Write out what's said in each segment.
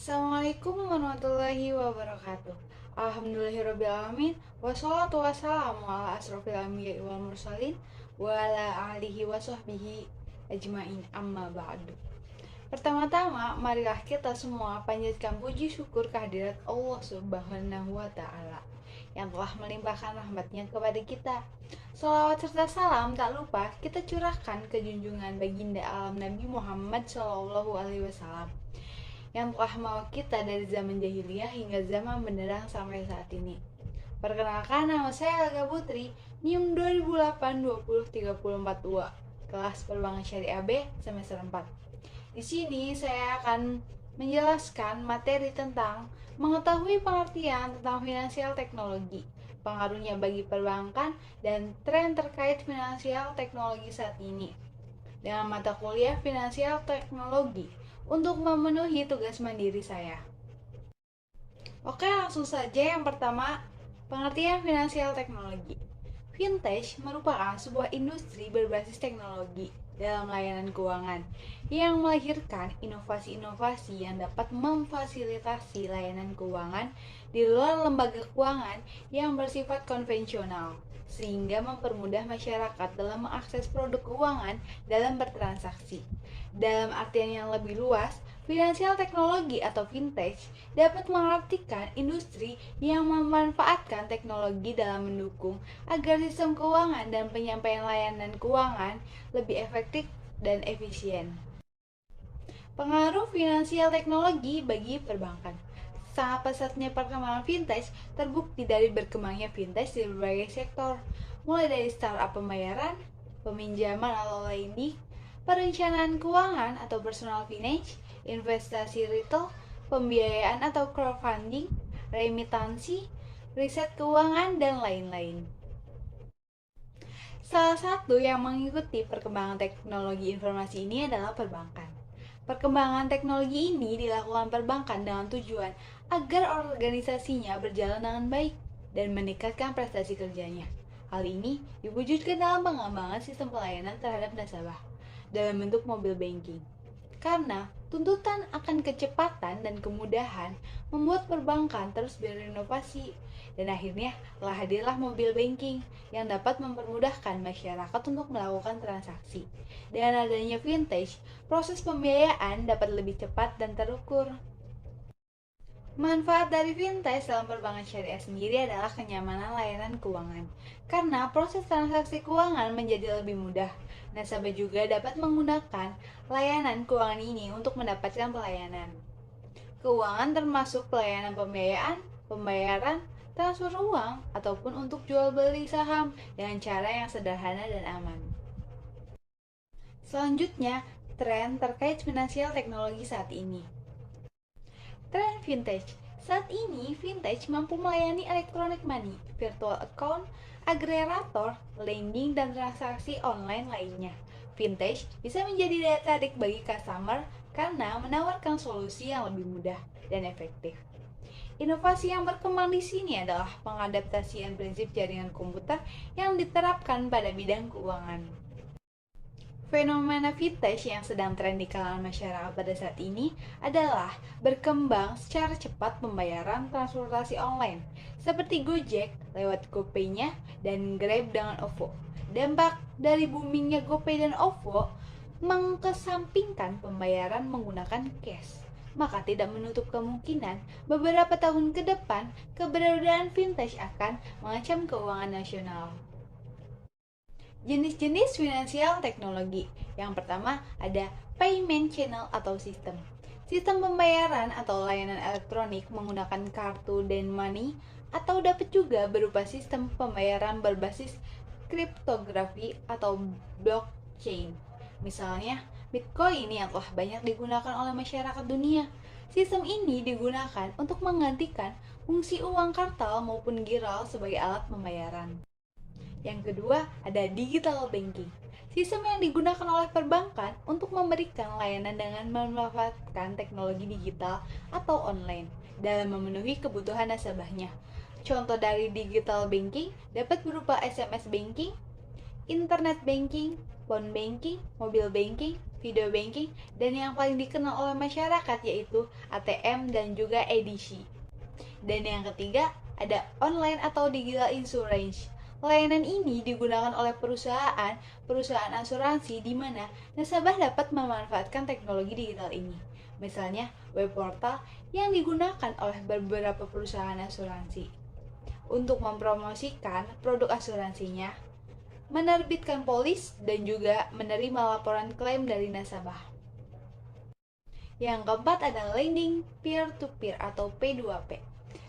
Assalamualaikum warahmatullahi wabarakatuh. Alhamdulillahirrabbilalamin. Wassalatu wassalamu ala asrofil anbiya'i wal mursalin wa ala alihi wa sahbihi ajmain amma ba'du. Pertama-tama, marilah kita semua panjatkan puji syukur kehadirat Allah Subhanahu wa Ta'ala yang telah melimpahkan rahmatnya kepada kita. Salawat serta salam tak lupa kita curahkan ke junjungan baginda alam Nabi Muhammad SAW yang telah membawa kita dari zaman jahiliyah hingga zaman benderang sampai saat ini. Perkenalkan, nama saya Alga Putri, NIM 2008-20-3042, kelas Perbankan Syariah B semester 4. Di sini saya akan menjelaskan materi tentang mengetahui pengertian tentang finansial teknologi, pengaruhnya bagi perbankan, dan tren terkait finansial teknologi saat ini. Dengan mata kuliah finansial teknologi, untuk memenuhi tugas mandiri saya. Oke, langsung saja. Yang pertama, pengertian finansial teknologi. Fintech merupakan sebuah industri berbasis teknologi dalam layanan keuangan yang melahirkan inovasi-inovasi yang dapat memfasilitasi layanan keuangan di luar lembaga keuangan yang bersifat konvensional, sehingga mempermudah masyarakat dalam mengakses produk keuangan dalam bertransaksi. Dalam artian yang lebih luas, finansial teknologi atau fintech dapat mengartikan industri yang memanfaatkan teknologi dalam mendukung agar sistem keuangan dan penyampaian layanan keuangan lebih efektif dan efisien. Pengaruh finansial teknologi bagi perbankan. Sangat pesatnya perkembangan fintech terbukti dari berkembangnya fintech di berbagai sektor, mulai dari startup pembayaran, peminjaman atau lending, perencanaan keuangan atau personal finance, investasi retail, pembiayaan atau crowdfunding, remitansi, riset keuangan, dan lain-lain. Salah satu yang mengikuti perkembangan teknologi informasi ini adalah perbankan. Perkembangan teknologi ini dilakukan perbankan dengan tujuan agar organisasinya berjalan dengan baik dan meningkatkan prestasi kerjanya. Hal ini diwujudkan dalam pengembangan sistem pelayanan terhadap nasabah dalam bentuk mobile banking. Karena tuntutan akan kecepatan dan kemudahan membuat perbankan terus berinovasi, dan akhirnya telah hadirlah mobile banking yang dapat mempermudahkan masyarakat untuk melakukan transaksi. Dengan adanya fintech, proses pembiayaan dapat lebih cepat dan terukur. Manfaat dari fintech dalam perbankan syariah sendiri adalah kenyamanan layanan keuangan. Karena proses transaksi keuangan menjadi lebih mudah, nasabah juga dapat menggunakan layanan keuangan ini untuk mendapatkan pelayanan keuangan termasuk pelayanan pembiayaan, pembayaran, transfer uang, ataupun untuk jual beli saham dengan cara yang sederhana dan aman. Selanjutnya, tren terkait finansial teknologi saat ini. Tren fintech. Saat ini, fintech mampu melayani electronic money, virtual account, agregator, lending, dan transaksi online lainnya. Fintech bisa menjadi daya tarik bagi customer karena menawarkan solusi yang lebih mudah dan efektif. Inovasi yang berkembang di sini adalah pengadaptasian prinsip jaringan komputer yang diterapkan pada bidang keuangan. Fenomena fintech yang sedang tren di kalangan masyarakat pada saat ini adalah berkembang secara cepat pembayaran transportasi online, seperti Gojek lewat GoPay-nya dan Grab dengan OVO. Dampak dari boomingnya GoPay dan OVO mengkesampingkan pembayaran menggunakan cash, maka tidak menutup kemungkinan beberapa tahun ke depan keberadaan fintech akan mengancam keuangan nasional. Jenis-jenis finansial teknologi. Yang pertama ada payment channel atau sistem. Sistem pembayaran atau layanan elektronik menggunakan kartu dan money atau dapat juga berupa sistem pembayaran berbasis kriptografi atau blockchain. Misalnya, Bitcoin yang telah banyak digunakan oleh masyarakat dunia. Sistem ini digunakan untuk menggantikan fungsi uang kartal maupun giral sebagai alat pembayaran. Yang kedua, ada digital banking. Sistem yang digunakan oleh perbankan untuk memberikan layanan dengan memanfaatkan teknologi digital atau online dalam memenuhi kebutuhan nasabahnya. Contoh dari digital banking dapat berupa SMS banking, internet banking, phone banking, mobile banking, video banking, dan yang paling dikenal oleh masyarakat yaitu ATM dan juga edisi. Dan yang ketiga, ada online atau digital insurance. Layanan ini digunakan oleh perusahaan asuransi di mana nasabah dapat memanfaatkan teknologi digital ini. Misalnya, web portal yang digunakan oleh beberapa perusahaan asuransi untuk mempromosikan produk asuransinya, menerbitkan polis, dan juga menerima laporan klaim dari nasabah. Yang keempat adalah lending peer-to-peer atau P2P.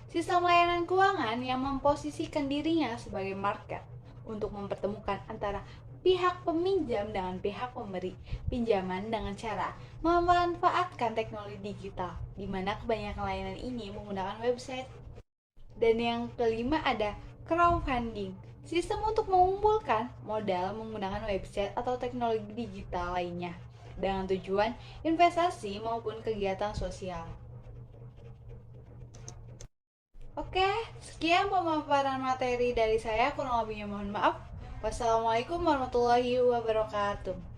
Sistem layanan keuangan yang memposisikan dirinya sebagai market untuk mempertemukan antara pihak peminjam dengan pihak pemberi pinjaman dengan cara memanfaatkan teknologi digital, di mana kebanyakan layanan ini menggunakan website. Dan yang kelima ada crowdfunding, sistem untuk mengumpulkan modal menggunakan website atau teknologi digital lainnya dengan tujuan investasi maupun kegiatan sosial. Oke, sekian pemaparan materi dari saya, kurang lebihnya mohon maaf. Wassalamualaikum warahmatullahi wabarakatuh.